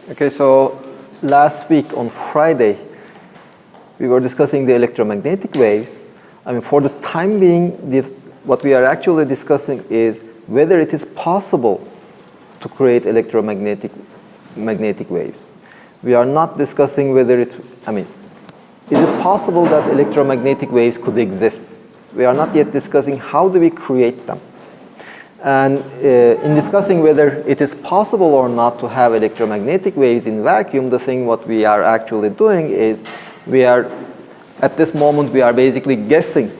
Okay, so last week on Friday, we were discussing the electromagnetic waves. I mean, for the time being, what we are actually discussing is whether it is possible to create magnetic waves. We are not discussing whether is it possible that electromagnetic waves could exist? We are not yet discussing how do we create them. And in discussing whether it is possible or not to have electromagnetic waves in vacuum, what we are actually doing is at this moment, we are basically guessing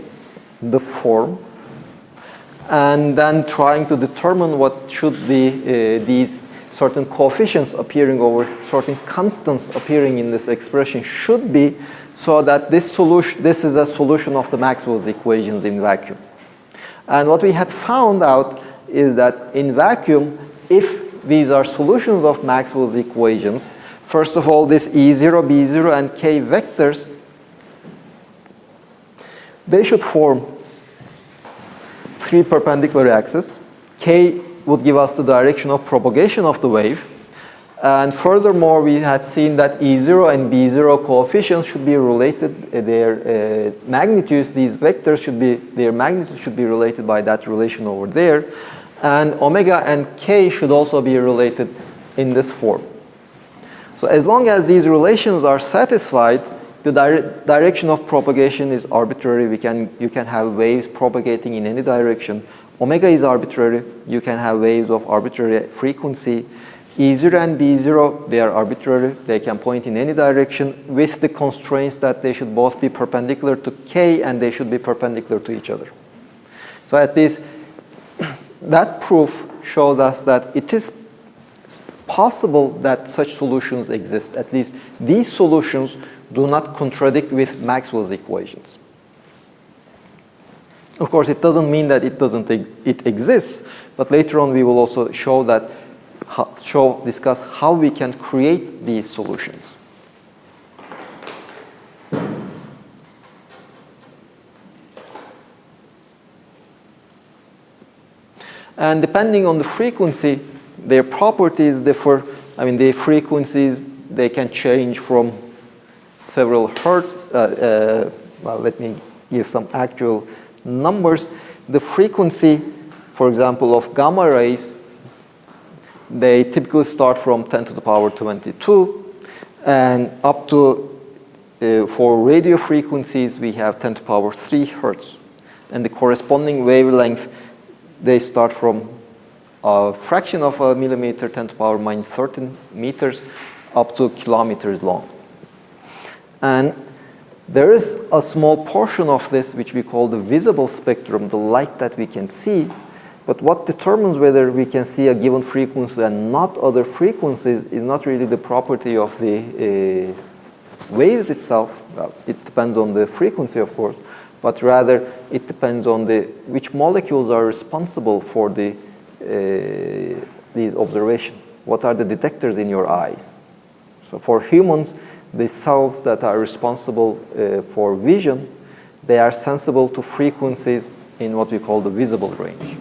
the form and then trying to determine what should be these certain coefficients appearing over certain constants appearing in this expression should be, so that this is a solution of the Maxwell's equations in vacuum. And what we had found out is that in vacuum, if these are solutions of Maxwell's equations, first of all, this E0, B0, and K vectors, they should form three perpendicular axes. K would give us the direction of propagation of the wave. And furthermore, we had seen that E0 and B0 coefficients should be related, their magnitudes, these vectors their magnitude should be related by that relation over there. And omega and K should also be related in this form. So as long as these relations are satisfied, the direction of propagation is arbitrary. You can have waves propagating in any direction. Omega is arbitrary. You can have waves of arbitrary frequency. E0 and B0, they are arbitrary. They can point in any direction with the constraints that they should both be perpendicular to K and they should be perpendicular to each other. So at least that proof showed us that it is possible that such solutions exist. At least these solutions do not contradict with Maxwell's equations. Of course, it doesn't mean that it exists, but later on we will also discuss how we can create these solutions. And depending on the frequency, their properties differ. The frequencies, they can change from several hertz. Let me give some actual numbers. The frequency, for example, of gamma rays, they typically start from 10 to the power 22, and up to, for radio frequencies, we have 10 to the power 3 hertz. And the corresponding wavelength, they start from a fraction of a millimeter, 10 to the power minus 13 meters, up to kilometers long. And there is a small portion of this which we call the visible spectrum, the light that we can see. But what determines whether we can see a given frequency and not other frequencies is not really the property of the waves itself. Well, it depends on the frequency, of course, but rather it depends on which molecules are responsible for these observations. What are the detectors in your eyes? So for humans, the cells that are responsible for vision, they are sensible to frequencies in what we call the visible range.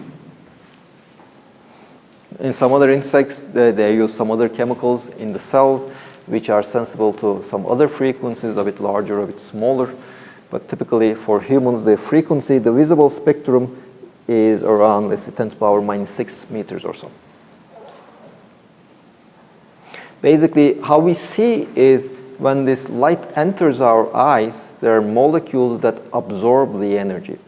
In some other insects, they use some other chemicals in the cells which are sensible to some other frequencies, a bit larger, a bit smaller. But typically for humans, the frequency, the visible spectrum is around, let's say, 10 to the power minus 6 meters or so. Basically, how we see is when this light enters our eyes, there are molecules that absorb the energy.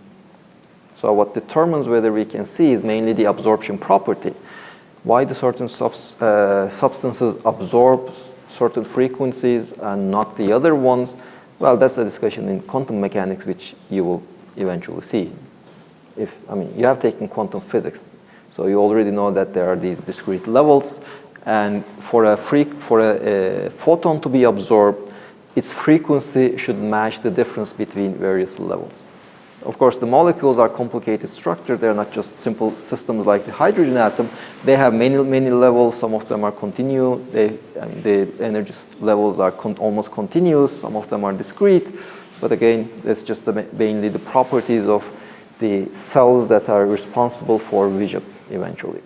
So what determines whether we can see is mainly the absorption property. Why do certain substances absorb certain frequencies and not the other ones? Well, that's a discussion in quantum mechanics, which you will eventually see. You have taken quantum physics, so you already know that there are these discrete levels, and for a photon to be absorbed, its frequency should match the difference between various levels. Of course, the molecules are complicated structure. They're not just simple systems like the hydrogen atom. They have many levels. Some of them are continuous. The energy levels are almost continuous. Some of them are discrete. But again, that's just mainly the properties of the cells that are responsible for vision eventually.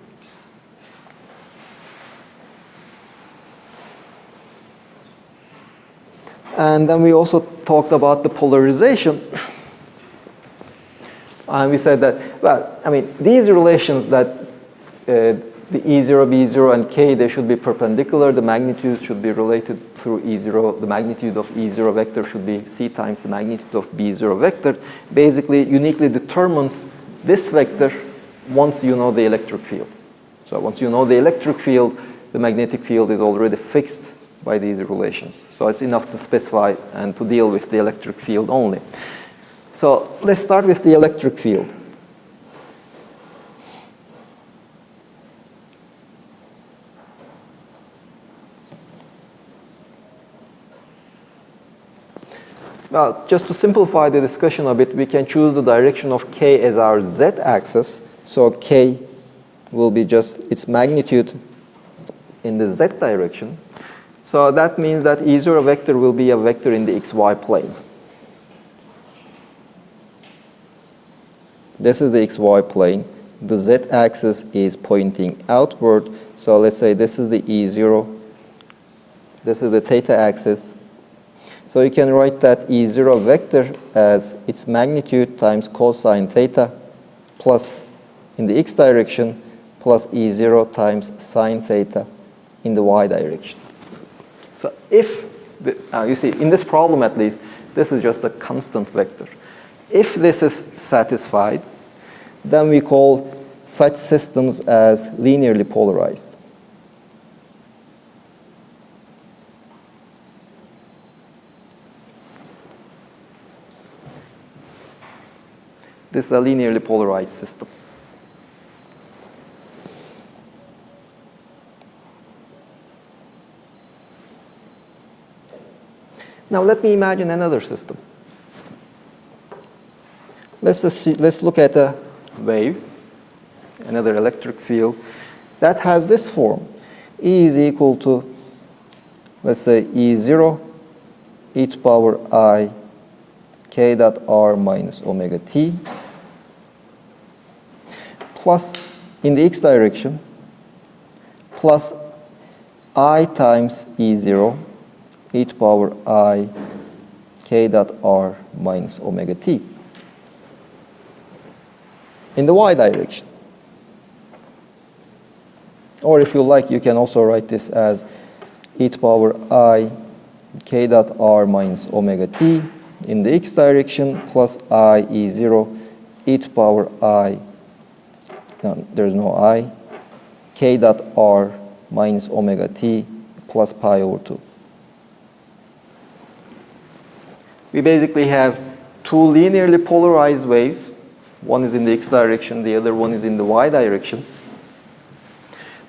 And then we also talked about the polarization. And we said that, well, I mean, these relations that the E0, B0, and K, they should be perpendicular. The magnitudes should be related through E0. The magnitude of E0 vector should be C times the magnitude of B0 vector. Basically, uniquely determines this vector once you know the electric field. So once you know the electric field, the magnetic field is already fixed by these relations. So it's enough to specify and to deal with the electric field only. So let's start with the electric field. Well, just to simplify the discussion a bit, we can choose the direction of K as our z-axis. So K will be just its magnitude in the z direction. So that means that E0 vector will be a vector in the xy plane. This is the xy plane. The z-axis is pointing outward. So let's say this is the E0. This is the theta axis. So you can write that E0 vector as its magnitude times cosine theta plus in the x direction plus E0 times sine theta in the y direction. So if, you see, in this problem at least, this is just a constant vector. If this is satisfied, then we call such systems as linearly polarized. This is a linearly polarized system. Now let me imagine another system. Let's look at a wave, another electric field, that has this form. E is equal to, let's say, E0 e to power I k dot r minus omega t plus, in the x direction, plus I times E0 e to power I k dot r minus omega t in the y direction. Or if you like, you can also write this as e to power I k dot r minus omega t in the x direction plus I E0 e to power I, no, there's no I, k dot r minus omega t plus pi over 2. We basically have two linearly polarized waves. One is in the x direction, the other one is in the y direction.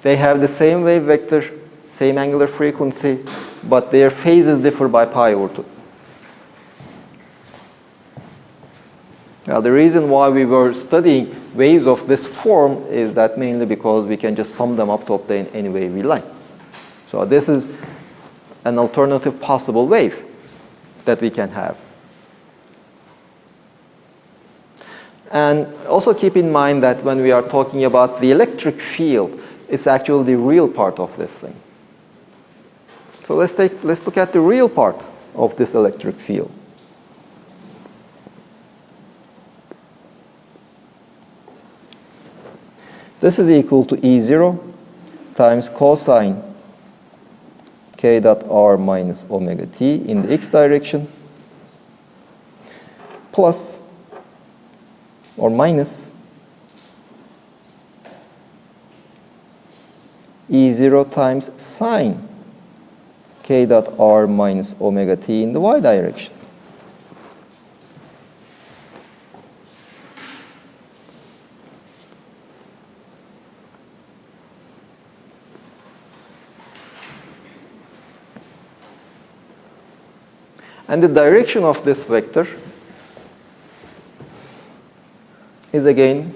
They have the same wave vector, same angular frequency, but their phases differ by pi over 2. Now, the reason why we were studying waves of this form is that mainly because we can just sum them up to obtain any wave we like. So this is an alternative possible wave that we can have. And also keep in mind that when we are talking about the electric field, it's actually the real part of this thing. So let's look at the real part of this electric field. This is equal to E0 times cosine k dot r minus omega t in the x direction plus or minus E0 times sine k dot r minus omega t in the y direction. And the direction of this vector is again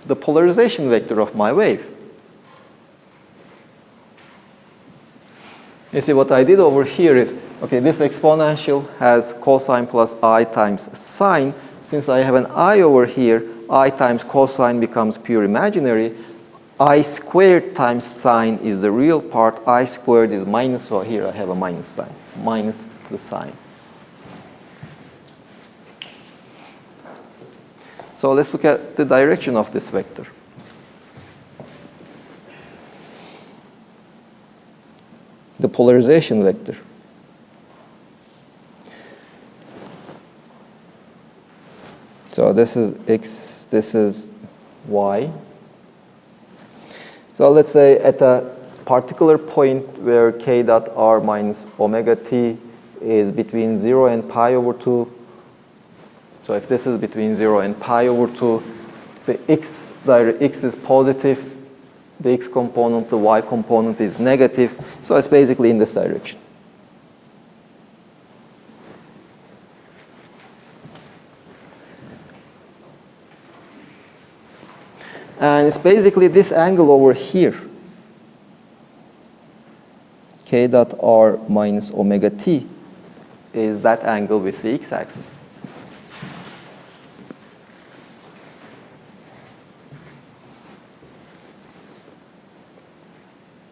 the polarization vector of my wave. You see, what I did over here is, okay, this exponential has cosine plus I times sine. Since I have an I over here, I times cosine becomes pure imaginary. I squared times sine is the real part. I squared is minus, so here I have a minus sign, minus the sine. So let's look at the direction of this vector. The polarization vector. So this is x, this is y. So let's say at a particular point where k dot r minus omega t is between 0 and pi over 2. So if this is between 0 and pi over 2, the x is positive, the x component, the y component is negative. So it's basically in this direction. And it's basically this angle over here, k dot r minus omega t, is that angle with the x-axis.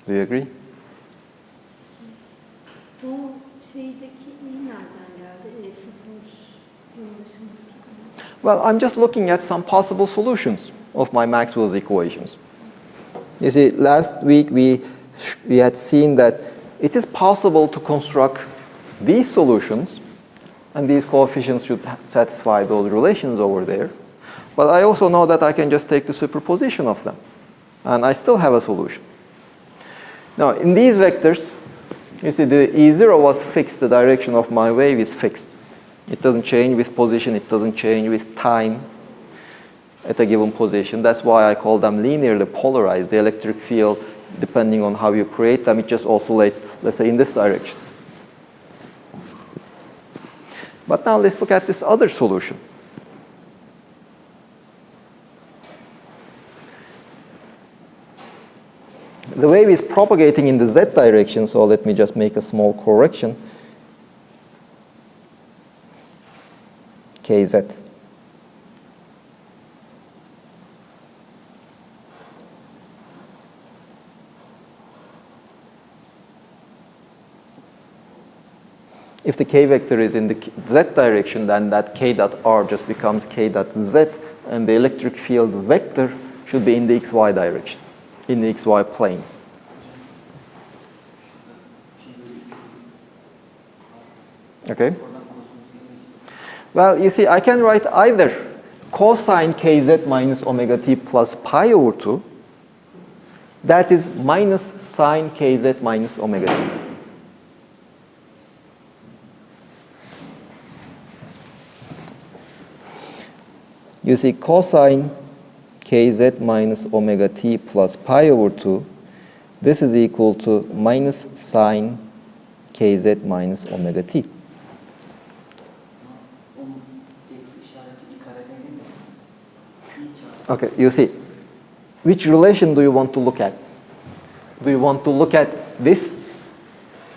Do you agree? Bu şeydeki i nereden geldi? Well, I'm just looking at some possible solutions of my Maxwell's equations. You see, last week we had seen that it is possible to construct these solutions, and these coefficients should satisfy those relations over there. But I also know that I can just take the superposition of them, and I still have a solution. Now, in these vectors, you see the E0 was fixed, the direction of my wave is fixed. It doesn't change with position, it doesn't change with time at a given position. That's why I call them linearly polarized. The electric field, depending on how you create them, it just oscillates, let's say, in this direction. But now let's look at this other solution. The wave is propagating in the z direction, so let me just make a small correction. Kz. If the k vector is in the z direction, then that k dot r just becomes k dot z, and the electric field vector should be in the xy direction, in the xy plane. Okay? Well, you see, I can write either cosine kz minus omega t plus pi over 2, that is minus sine kz minus omega t. You see, cosine kz minus omega t plus pi over 2, this is equal to minus sine kz minus omega t. Okay, you see, which relation do you want to look at? Do you want to look at this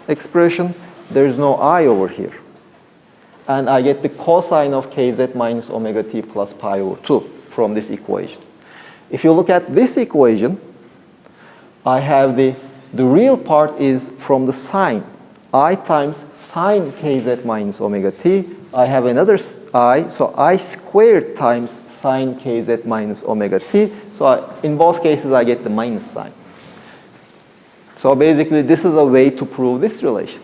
expression? There is no I over here. And I get the cosine of kz minus omega t plus pi over 2 from this equation. If you look at this equation, I have the real part is from the sine. I times sine kz minus omega t. I have another I, so I squared times sine kz minus omega t. So in both cases, I get the minus sign. So basically, this is a way to prove this relation.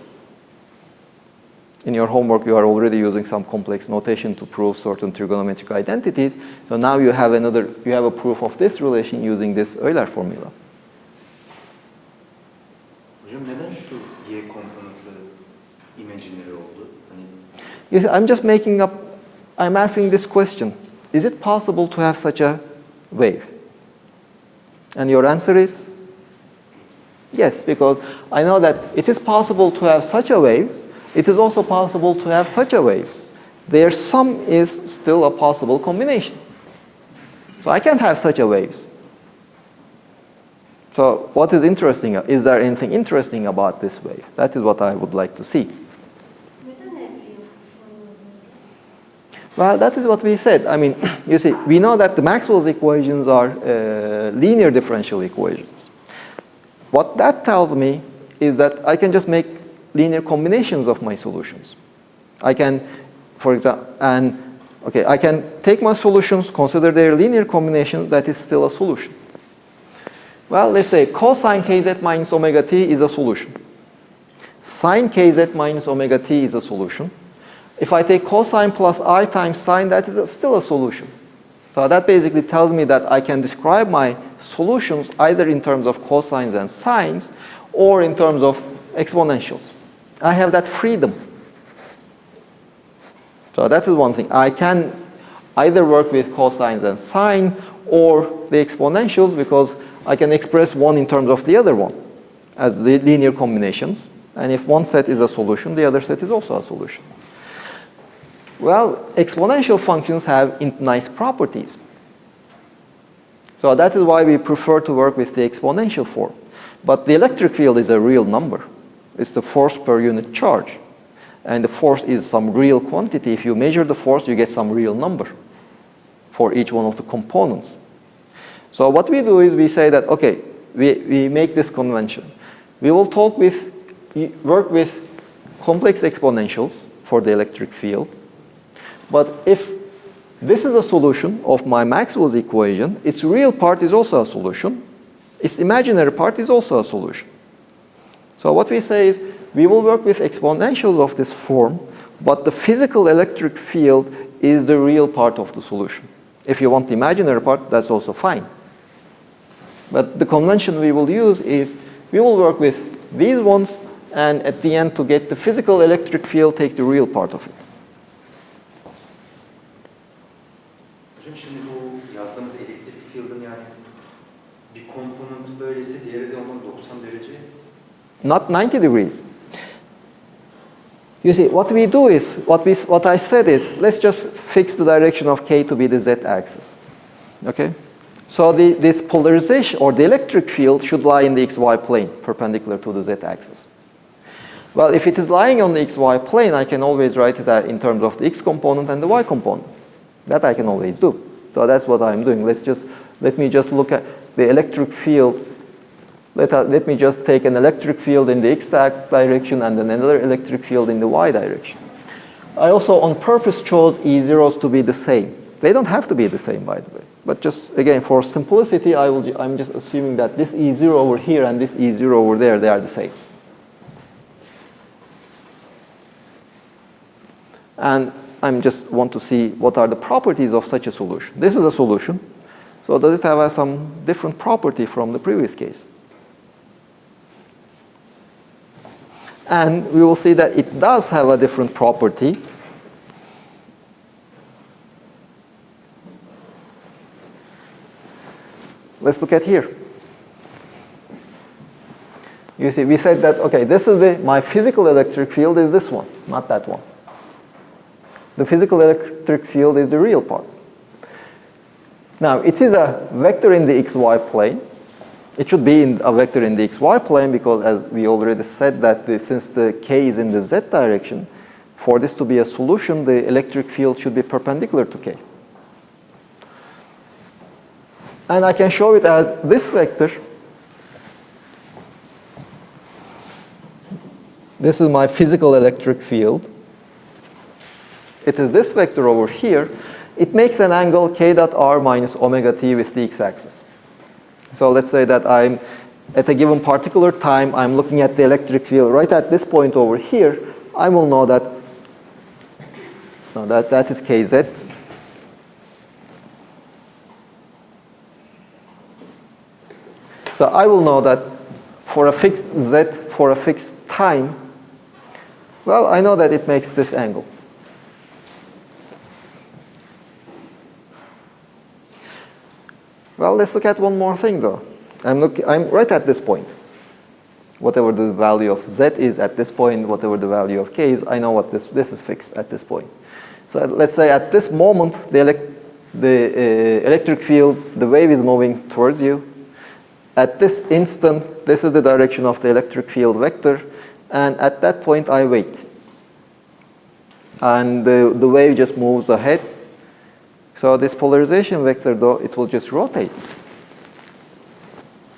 In your homework, you are already using some complex notation to prove certain trigonometric identities. So now you have a proof of this relation using this Euler formula. Hocam neden şu y komponenti imaginary oldu? You see, I'm asking this question. Is it possible to have such a wave? And your answer is yes, because I know that it is possible to have such a wave. It is also possible to have such a wave. Their sum is still a possible combination. So I can't have such a waves. So what is interesting? Is there anything interesting about this wave? That is what I would like to see. Well, that is what we said. I mean, you see, we know that the Maxwell's equations are linear differential equations. What that tells me is that I can just make linear combinations of my solutions. I can, for example, and Okay, I can take my solutions, consider their linear combination, that is still a solution. Well, let's say cosine kz minus omega t is a solution. Sine kz minus omega t is a solution. If I take cosine plus I times sine, that is still a solution. So that basically tells me that I can describe my solutions either in terms of cosines and sines or in terms of exponentials. I have that freedom. So that is one thing. I can either work with cosines and sine or the exponentials because I can express one in terms of the other one as the linear combinations. And if one set is a solution, the other set is also a solution. Well, exponential functions have nice properties. So that is why we prefer to work with the exponential form. But the electric field is a real number. It's the force per unit charge. And the force is some real quantity. If you measure the force, you get some real number for each one of the components. So what we do is we say that, okay, we make this convention. We will work with complex exponentials for the electric field. But if this is a solution of my Maxwell's equation, its real part is also a solution. Its imaginary part is also a solution. So what we say is we will work with exponentials of this form, but the physical electric field is the real part of the solution. If you want the imaginary part, that's also fine. But the convention we will use is we will work with these ones, and at the end, to get the physical electric field, take the real part of it. Hocam şimdi bu yazdığımız elektrik field'ın yani bir komponent böyleyse diğeri de onun 90 derece. Not 90 degrees. You see, what we do is, what I said is, let's just fix the direction of k to be the z-axis. Okay? So this polarization, or the electric field, should lie in the xy plane, perpendicular to the z-axis. Well, if it is lying on the xy plane, I can always write it in terms of the x component and the y component. That I can always do. So that's what I'm doing. Let me just look at the electric field. Let me just take an electric field in the x direction and then another electric field in the y direction. I also on purpose chose E0s to be the same. They don't have to be the same, by the way. But just, again, for simplicity, I'm just assuming that this E0 over here and this E0 over there, they are the same. And I just want to see what are the properties of such a solution. This is a solution. So does it have some different property from the previous case? And we will see that it does have a different property. Let's look at here. You see, we said that, okay, this is my physical electric field is this one, not that one. The physical electric field is the real part. Now, it is a vector in the xy plane. It should be a vector in the xy plane because, as we already said, that since the k is in the z direction, for this to be a solution, the electric field should be perpendicular to k. And I can show it as this vector. This is my physical electric field. It is this vector over here. It makes an angle k dot r minus omega t with the x-axis. So let's say that I'm at a given particular time, I'm looking at the electric field right at this point over here. I will know that that is kz. So I will know that for a fixed z, for a fixed time, well, I know that it makes this angle. Well, let's look at one more thing, though. I'm right at this point. Whatever the value of z is at this point, whatever the value of k is, I know what this is fixed at this point. So let's say at this moment, the electric field, the wave is moving towards you. At this instant, this is the direction of the electric field vector. And at that point, I wait. And the wave just moves ahead. So this polarization vector, though, it will just rotate.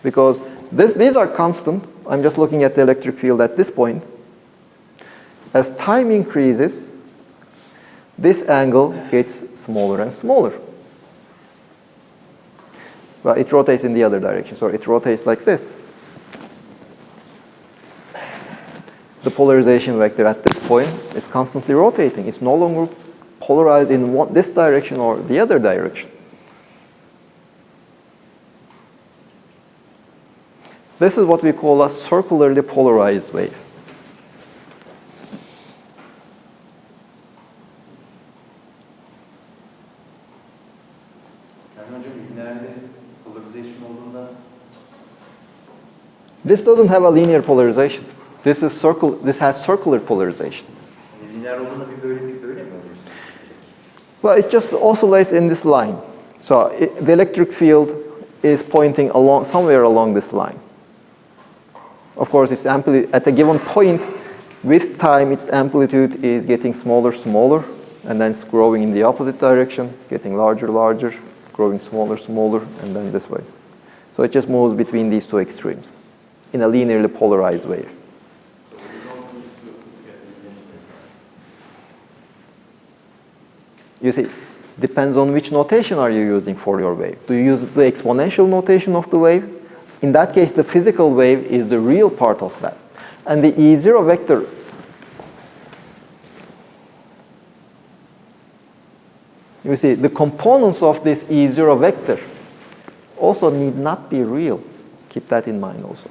Because these are constant. I'm just looking at the electric field at this point. As time increases, this angle gets smaller and smaller. Well, it rotates in the other direction, so it rotates like this. The polarization vector at this point is constantly rotating. It's no longer polarized in this direction or the other direction. This is what we call a circularly polarized wave. This doesn't have a linear polarization. This has circular polarization. Well, it just oscillates in this line. So the electric field is pointing somewhere along this line. Of course, its amplitude at a given point, with time, its amplitude is getting smaller, smaller, and then it's growing in the opposite direction, getting larger, larger, growing smaller, smaller, and then this way. So it just moves between these two extremes in a linearly polarized wave. You see, depends on which notation are you using for your wave. Do you use the exponential notation of the wave? In that case, the physical wave is the real part of that. And the E0 vector, you see, the components of this E0 vector also need not be real. Keep that in mind also.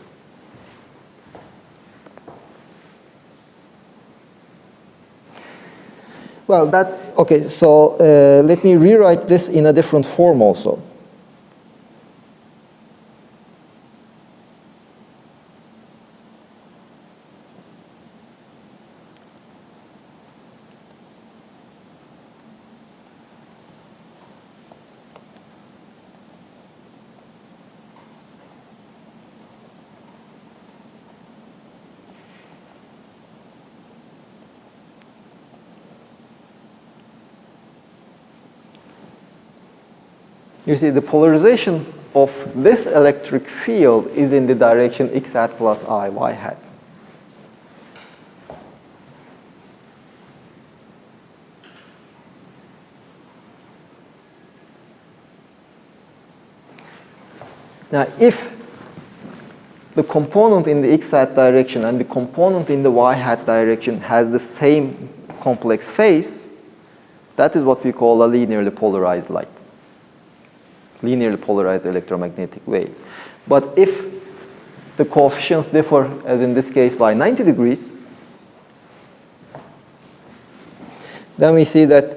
Well, okay, so let me rewrite this in a different form also. You see, the polarization of this electric field is in the direction x hat plus I, y hat. Now, if the component in the x hat direction and the component in the y hat direction has the same complex phase, that is what we call a linearly polarized light. Linearly polarized electromagnetic wave. But if the coefficients differ, as in this case, by 90 degrees, then we see that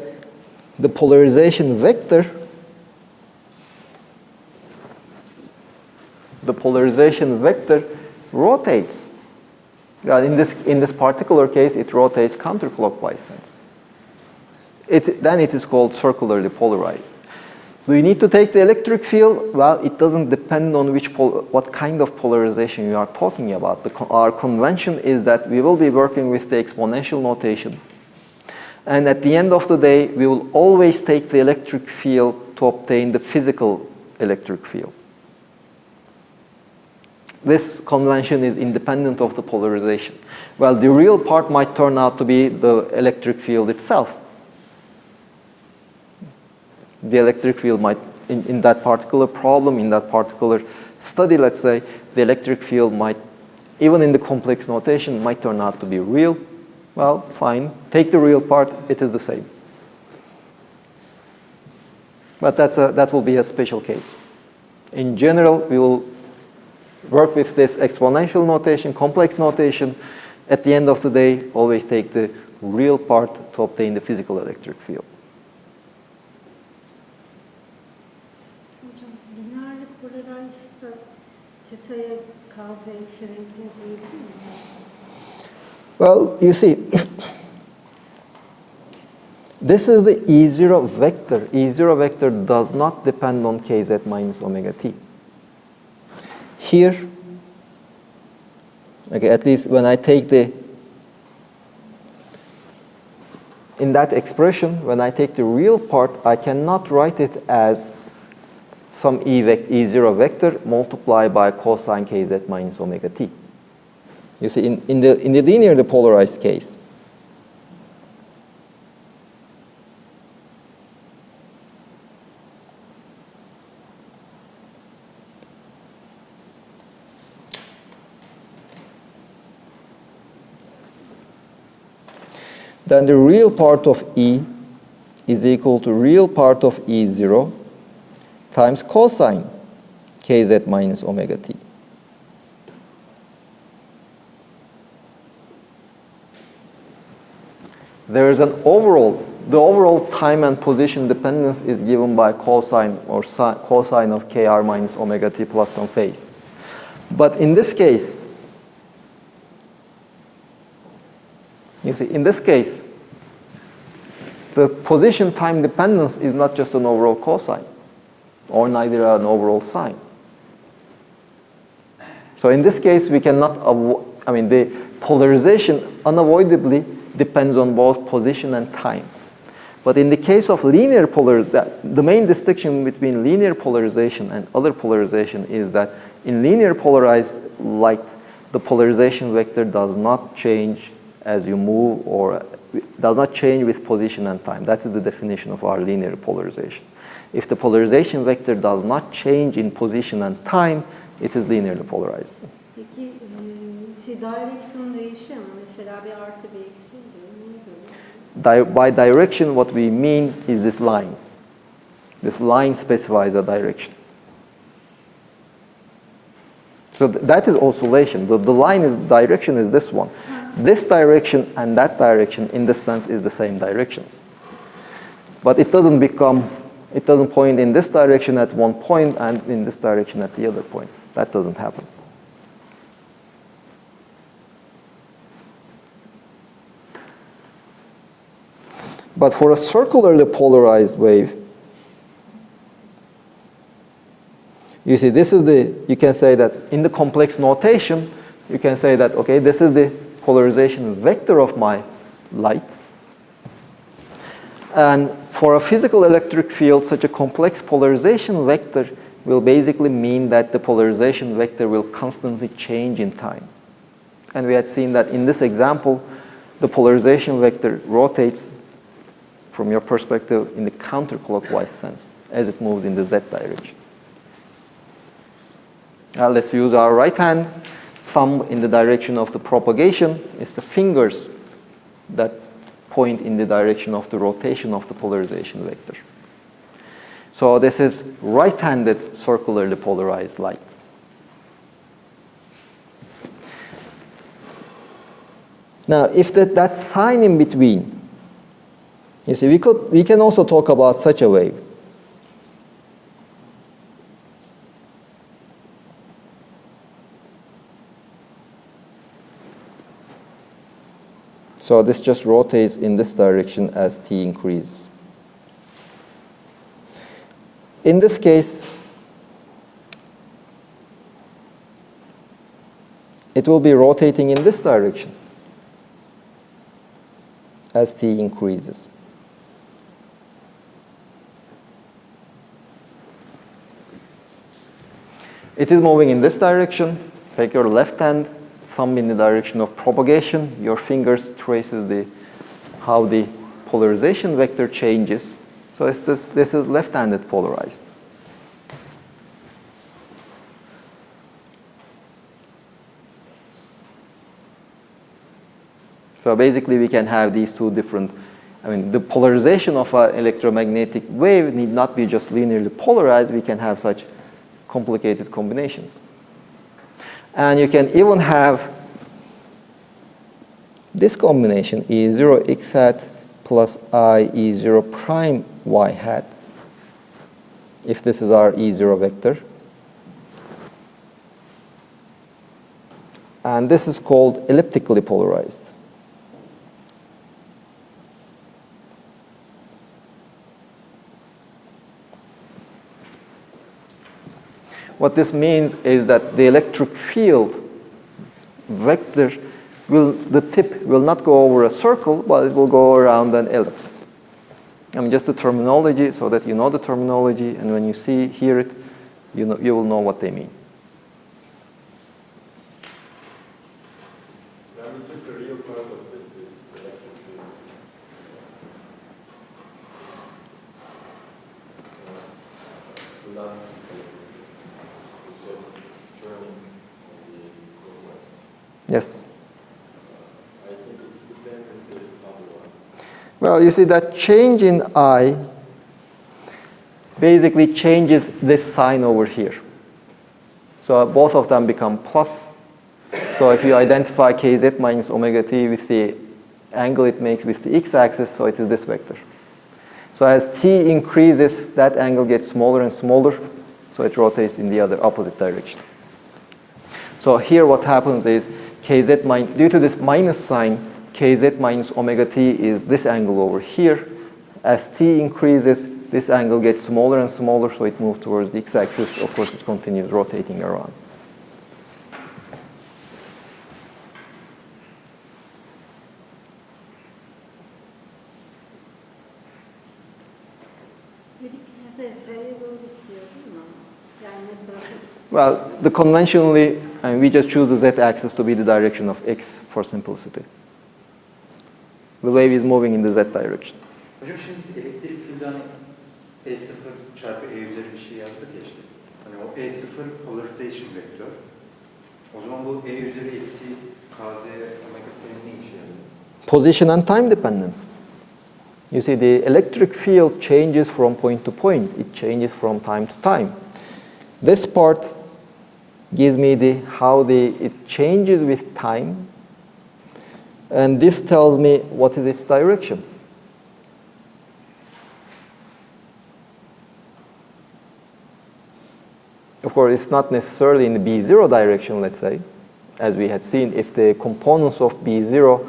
the polarization vector rotates. In this particular case, it rotates counterclockwise. Then it is called circularly polarized. Do you need to take the electric field? Well, it doesn't depend on what kind of polarization you are talking about. Our convention is that we will be working with the exponential notation. And at the end of the day, we will always take the electric field to obtain the physical electric field. This convention is independent of the polarization. Well, the real part might turn out to be the electric field itself. The electric field might, in that particular problem, in that particular study, let's say, the electric field might, even in the complex notation, might turn out to be real. Well, fine. Take the real part, it is the same. But that will be a special case. In general, we will work with this exponential notation, complex notation. At the end of the day, always take the real part to obtain the physical electric field. Well, you see, this is the E0 vector. E0 vector does not depend on kz minus omega t. Here, okay, at least when I take in that expression, when I take the real part, I cannot write it as some E0 vector multiplied by cosine kz minus omega t. You see, in the linearly polarized case, then the real part of E is equal to real part of E0 times cosine kz minus omega t. There is an overall, the overall time and position dependence is given by cosine or cosine of kr minus omega t plus some phase. But in this case, you see, in this case, the position time dependence is not just an overall cosine or neither an overall sine. So in this case, we cannot avoid, the polarization unavoidably depends on both position and time. But in the case of linear polarization, the main distinction between linear polarization and other polarization is that in linear polarized light, the polarization vector does not change as you move or does not change with position and time. That is the definition of our linear polarization. If the polarization vector does not change in position and time, it is linearly polarized. Peki direction değişiyor mu? Mesela bir artı bir eksi oluyor. Neye göre? By direction, what we mean is this line. This line specifies a direction. So that is oscillation. The line is direction is this one. This direction and that direction, in this sense, is the same directions. But it doesn't point in this direction at one point and in this direction at the other point. That doesn't happen. But for a circularly polarized wave, you see, you can say that in the complex notation, you can say that, okay, this is the polarization vector of my light. And for a physical electric field, such a complex polarization vector will basically mean that the polarization vector will constantly change in time. And we had seen that in this example, the polarization vector rotates, from your perspective, in the counterclockwise sense as it moves in the z direction. Now let's use our right hand. Thumb in the direction of the propagation is the fingers that point in the direction of the rotation of the polarization vector. So this is right-handed circularly polarized light. Now, if that sign in between, you see, we can also talk about such a wave. So this just rotates in this direction as t increases. In this case, it will be rotating in this direction as t increases. It is moving in this direction. Take your left hand, thumb in the direction of propagation. Your fingers traces how the polarization vector changes. So this is left-handed polarized. So basically we can have these two different, the polarization of an electromagnetic wave need not be just linearly polarized. We can have such complicated combinations. And you can even have this combination, E0 x hat plus I E0 prime y hat, if this is our E0 vector. And this is called elliptically polarized. What this means is that the electric field vector the tip will not go over a circle, but it will go around an ellipse. Just the terminology so that you know the terminology, and when you hear it, you will know what they mean. Now we took the real part of this electric field. The last so it's turning on the clockwise. Yes. I think it's the same with the other one. Well, you see that change in I basically changes this sign over here. So both of them become plus. So if you identify kz minus omega t with the angle it makes with the x-axis, so it is this vector. So as t increases, that angle gets smaller and smaller, so it rotates in the other opposite direction. So here what happens is kz minus, due to this minus sign, kz minus omega t is this angle over here. As t increases, this angle gets smaller and smaller, so it moves towards the x-axis. Of course, it continues rotating around. Well, the conventionally, we just choose the z-axis to be the direction of x for simplicity. The wave is moving in the z direction. Hocam şimdi biz elektrik filden E0 çarpı E üzeri bir şey yazdık ya işte. Hani o E0 polarization vektör. O zaman bu E üzeri eksi kz omega t'nin ne işe yarıyor? Position and time dependence. You see, the electric field changes from point to point. It changes from time to time. This part gives me it changes with time, and this tells me what is its direction. Of course, it's not necessarily in the B0 direction, let's say, as we had seen. If the components of B0,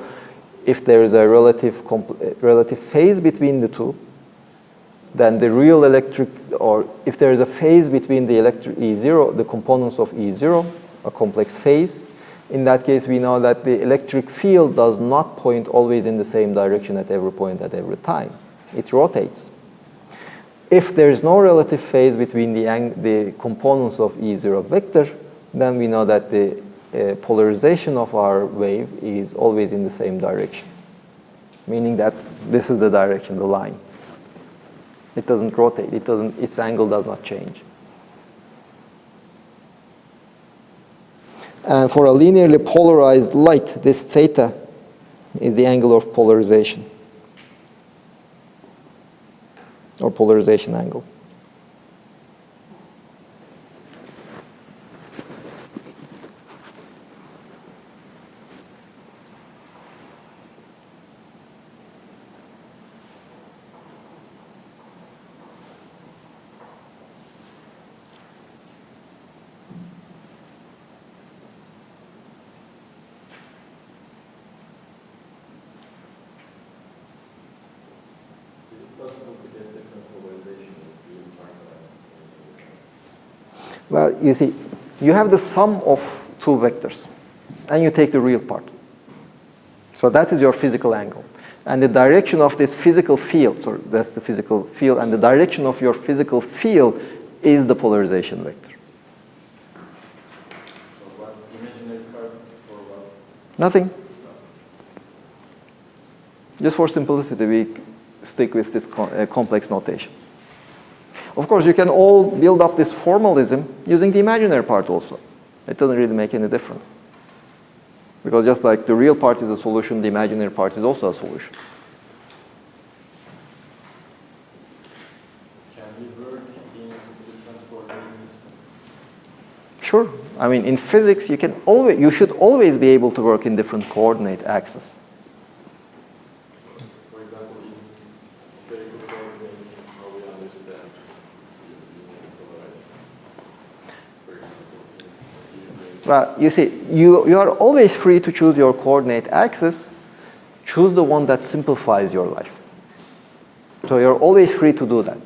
if there is a relative phase between the two, then the real electric, or if there is a phase between the electric E0, the components of E0, a complex phase, in that case we know that the electric field does not point always in the same direction at every point at every time. It rotates. If there is no relative phase between the components of E0 vector, then we know that the polarization of our wave is always in the same direction, meaning that this is the direction, the line. It doesn't rotate, its angle does not change. And for a linearly polarized light, this theta is the angle of polarization, or polarization angle. Well, you see, you have the sum of two vectors, and you take the real part. So that is your physical angle. And the direction of this physical field, so that's the physical field, and the direction of your physical field is the polarization vector. So what imaginary part for what? Nothing. Just for simplicity, we stick with this complex notation. Of course, you can all build up this formalism using the imaginary part also. It doesn't really make any difference. Because just like the real part is a solution, the imaginary part is also a solution. Can we work in different coordinate systems? Sure. I mean, in physics, you should always be able to work in different coordinate axes. For example, in spherical coordinates, how we understand linear polarized. For example, Well, you see, you are always free to choose your coordinate axis. Choose the one that simplifies your life. So you're always free to do that.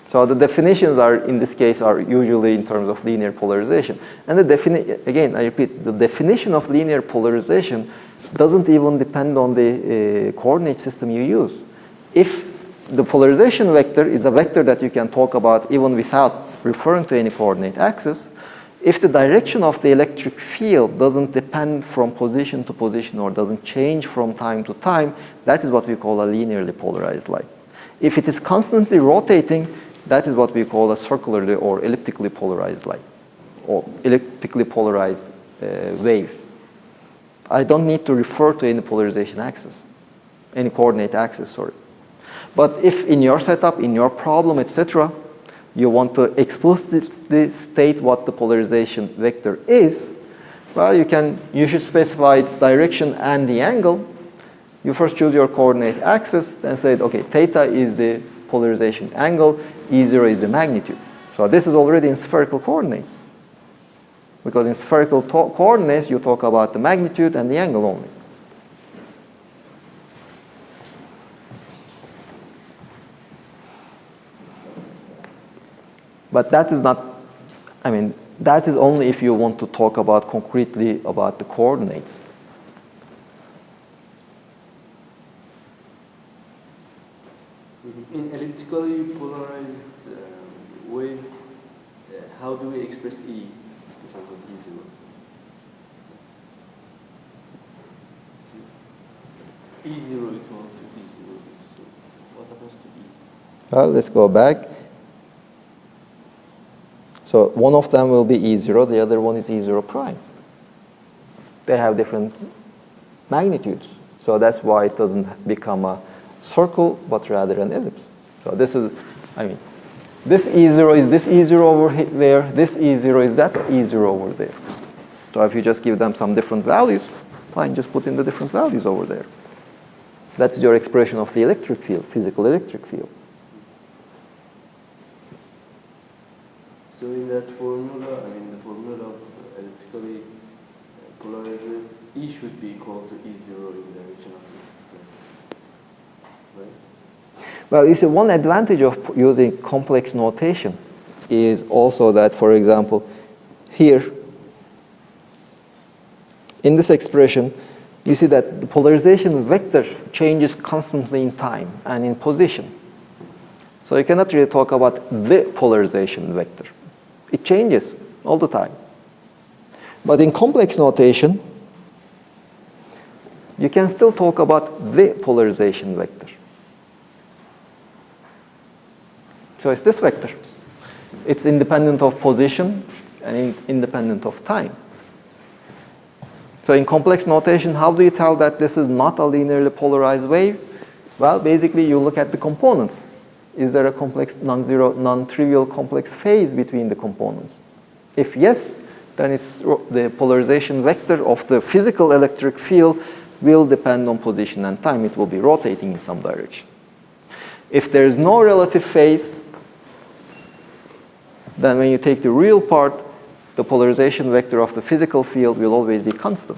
So the definitions are, in this case, are usually in terms of linear polarization. And again, I repeat, the definition of linear polarization doesn't even depend on the coordinate system you use. If the polarization vector is a vector that you can talk about even without referring to any coordinate axis, if the direction of the electric field doesn't depend from position to position or doesn't change from time to time, that is what we call a linearly polarized light. If it is constantly rotating, that is what we call a circularly or elliptically polarized light, or elliptically polarized wave. I don't need to refer to any polarization axis. any coordinate axis, sorry. But if in your setup, in your problem, etc., you want to explicitly state what the polarization vector is, well, you should specify its direction and the angle. You first choose your coordinate axis, then say, okay, theta is the polarization angle, E0 is the magnitude. So this is already in spherical coordinates. Because in spherical coordinates, you talk about the magnitude and the angle only. But that is not, I mean, that is only if you want to talk about concretely about the coordinates. In elliptically polarized wave, how do we express E in terms of E0? E0 equal to E0. So what happens to E? Well, let's go back. So one of them will be E0, the other one is E0 prime. They have different magnitudes. So that's why it doesn't become a circle, but rather an ellipse. So this is, I mean, this E0 is this E0 over there, this E0 is that E0 over there. So if you just give them some different values, fine, just put in the different values over there. That's your expression of the electric field, physical electric field. So in that formula, I mean the formula of elliptically polarized wave, E should be equal to E0 in the direction of this, right? Well, you see, one advantage of using complex notation is also that, for example, here, in this expression, you see that the polarization vector changes constantly in time and in position. So you cannot really talk about the polarization vector. It changes all the time. But in complex notation, you can still talk about the polarization vector. So it's this vector. It's independent of position and independent of time. So in complex notation, how do you tell that this is not a linearly polarized wave? Well, basically, you look at the components. Is there a complex, non-zero, non-trivial complex phase between the components? If yes, then it's the polarization vector of the physical electric field will depend on position and time. It will be rotating in some direction. If there is no relative phase, then when you take the real part, the polarization vector of the physical field will always be constant.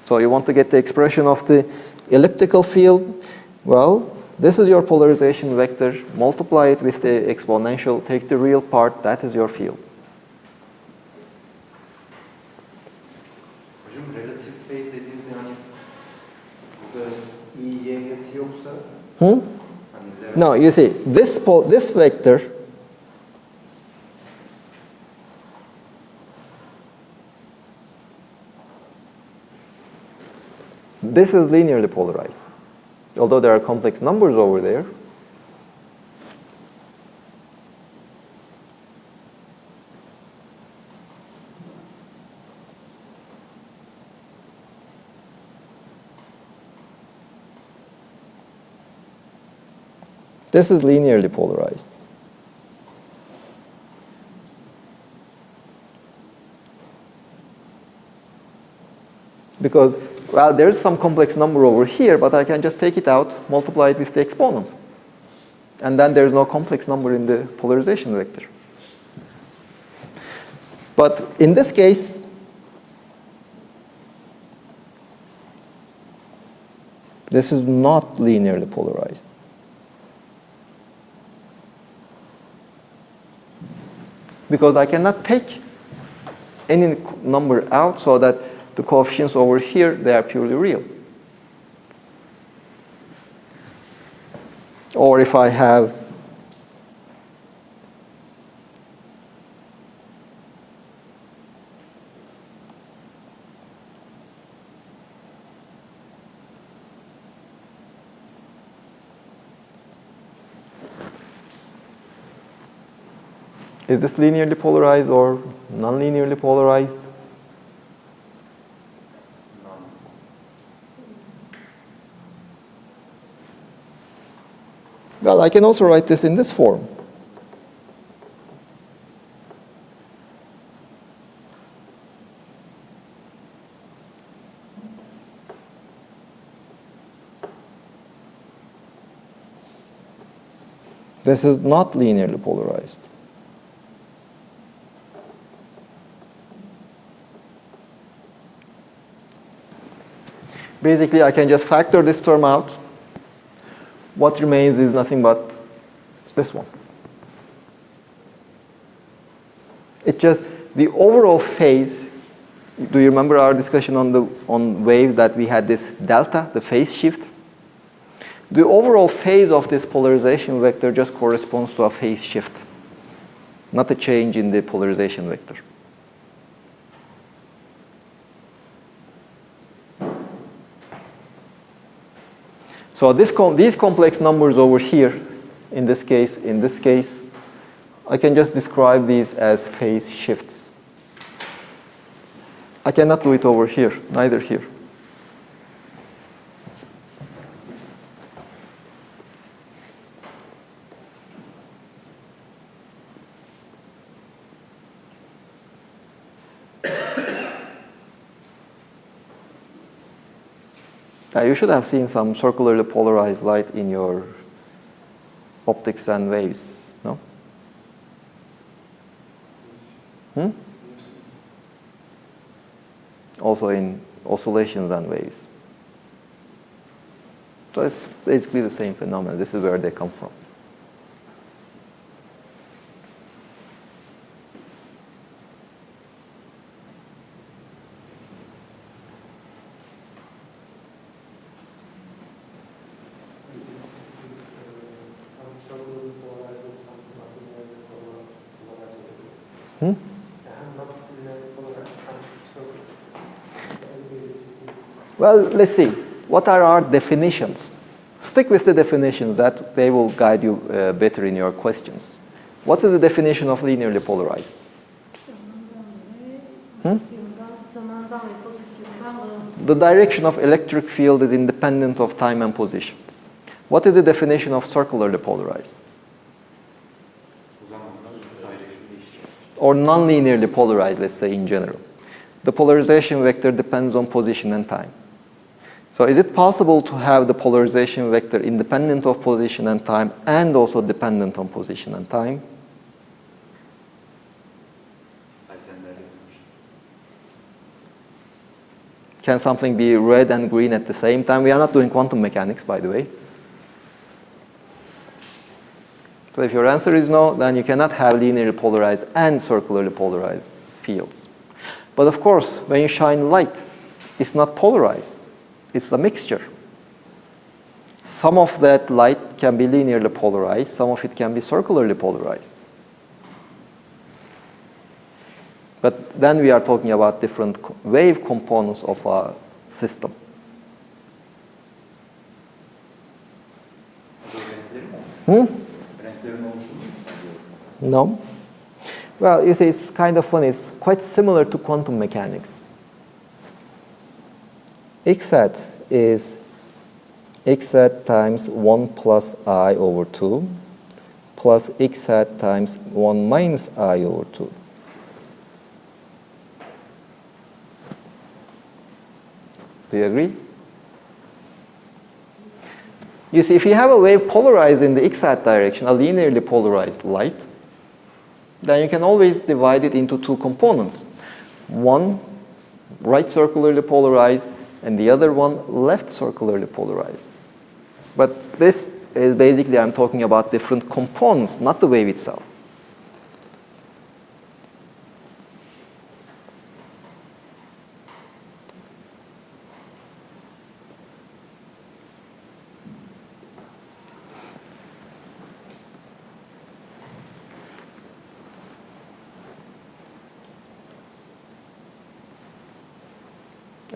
So you want to get the expression of the elliptical field? Well, this is your polarization vector. Multiply it with the exponential. Take the real part. That is your field. Hocam relative phase dediğimizde yani burada I, Y, T yoksa No, you see, this vector this is linearly polarized. Although there are complex numbers over there. This is linearly polarized. Because, well, there's some complex number over here, but I can just take it out, multiply it with the exponent. And then there's no complex number in the polarization vector. But in this case, this is not linearly polarized. Because I cannot take any number out so that the coefficients over here, they are purely real. Or if I have is this linearly polarized or non-linearly polarized? Well, I can also write this in this form. This is not linearly polarized. Basically, I can just factor this term out. What remains is nothing but this one. It's just the overall phase. Do you remember our discussion on waves that we had this delta, the phase shift? The overall phase of this polarization vector just corresponds to a phase shift, not a change in the polarization vector. So these complex numbers over here, in this case, I can just describe these as phase shifts. I cannot do it over here, neither here. You should have seen some circularly polarized light in your optics and waves, no? Also in oscillations and waves. So it's basically the same phenomenon. This is where they come from. Well, let's see. What are our definitions? Stick with the definitions. That they will guide you better in your questions. What is the definition of linearly polarized? The direction of electric field is independent of time and position. What is the definition of circularly polarized? Or non-linearly polarized, let's say in general. The polarization vector depends on position and time. So is it possible to have the polarization vector independent of position and time and also dependent on position and time? Can something be red and green at the same time? We are not doing quantum mechanics, by the way. So if your answer is no, then you cannot have linearly polarized and circularly polarized fields. But of course, when you shine light, it's not polarized. It's a mixture. Some of that light can be linearly polarized, some of it can be circularly polarized. But then we are talking about different wave components of a system. No. Well, you see, it's kind of funny. It's quite similar to quantum mechanics. X hat is x hat times 1 plus I over 2 plus x hat times 1 minus I over 2. Do you agree? You see, if you have a wave polarized in the x hat direction, a linearly polarized light, then you can always divide it into two components. One right circularly polarized and the other one left circularly polarized. But this is basically, I'm talking about different components, not the wave itself.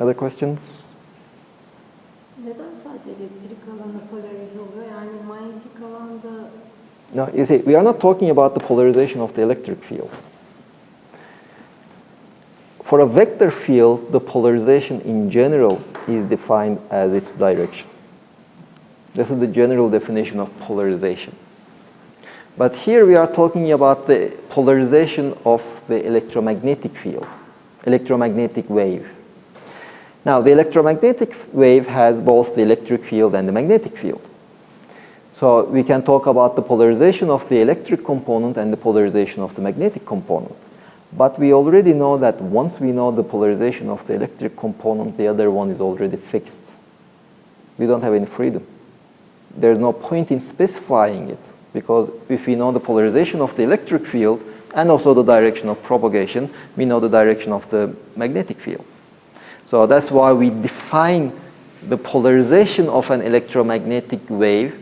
Other questions? Neden sadece elektrik alanı polarize oluyor? Yani manyetik alanda... No, you see, we are not talking about the polarization of the electric field. For a vector field, the polarization in general is defined as its direction. This is the general definition of polarization. But here we are talking about the polarization of the electromagnetic field, electromagnetic wave. Now, the electromagnetic wave has both the electric field and the magnetic field. So we can talk about the polarization of the electric component and the polarization of the magnetic component. But we already know that once we know the polarization of the electric component, the other one is already fixed. We don't have any freedom. There's no point in specifying it, because if we know the polarization of the electric field and also the direction of propagation, we know the direction of the magnetic field. So that's why we define the polarization of an electromagnetic wave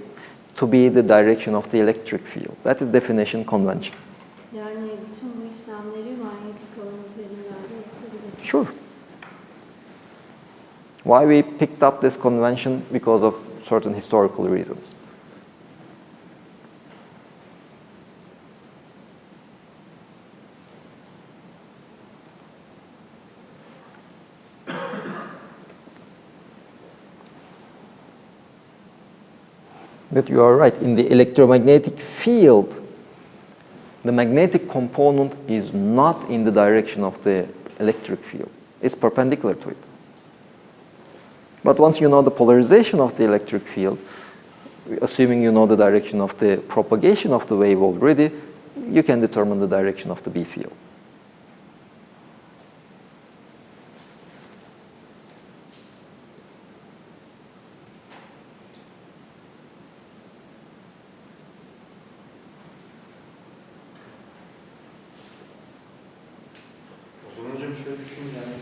to be the direction of the electric field. That is definition convention. Yani bütün bu işlemleri manyetik alan üzerinden de yapabiliriz. Sure. Why we picked up this convention? Because of certain historical reasons. But you are right. In the electromagnetic field, the magnetic component is not in the direction of the electric field. It's perpendicular to it. But once you know the polarization of the electric field, assuming you know the direction of the propagation of the wave already, you can determine the direction of the B field. O zaman hocam şöyle düşün, yani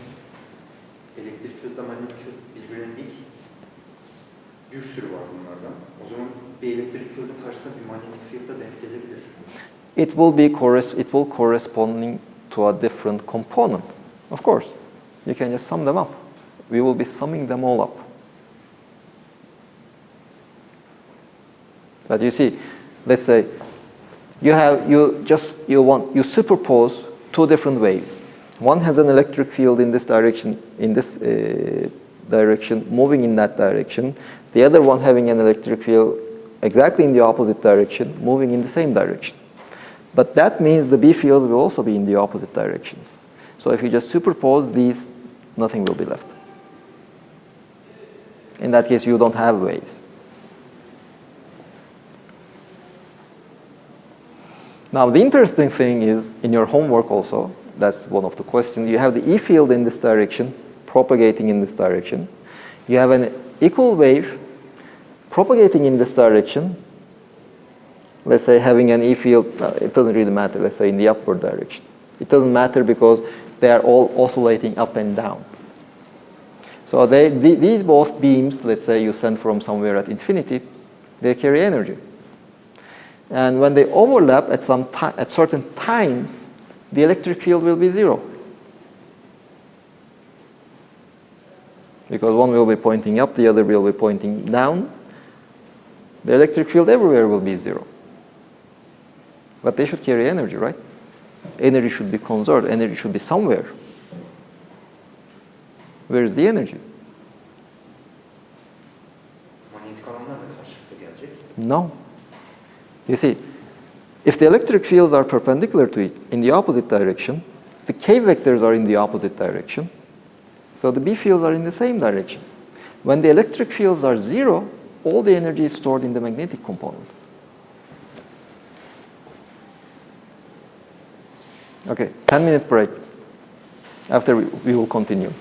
elektrik field'la manyetik field birbirine dik. Bir sürü var bunlardan. O zaman bir elektrik field'in karşısına bir manyetik field da denk gelebilir. It will corresponding to a different component. Of course, you can just sum them up. We will be summing them all up. But you see, let's say you superpose two different waves. One has an electric field in this direction, moving in that direction. The other one having an electric field exactly in the opposite direction, moving in the same direction. But that means the B fields will also be in the opposite directions. So if you just superpose these, nothing will be left. In that case, you don't have waves. Now, the interesting thing is, in your homework also, that's one of the questions, you have the E field in this direction, propagating in this direction. You have an equal wave propagating in this direction. Let's say having an E field, it doesn't really matter, let's say in the upward direction. It doesn't matter because they are all oscillating up and down. So these both beams, let's say you send from somewhere at infinity, they carry energy. And when they overlap at certain times, the electric field will be zero. Because one will be pointing up, the other will be pointing down. The electric field everywhere will be zero. But they should carry energy, right? Energy should be conserved. Energy should be somewhere. Where is the energy? Manyetik alanlar da karşılıklı gelecek. No. You see, if the electric fields are perpendicular to it in the opposite direction, the K vectors are in the opposite direction, so the B fields are in the same direction. When the electric fields are zero, all the energy is stored in the magnetic component. Okay, 10-minute break. After we will continue.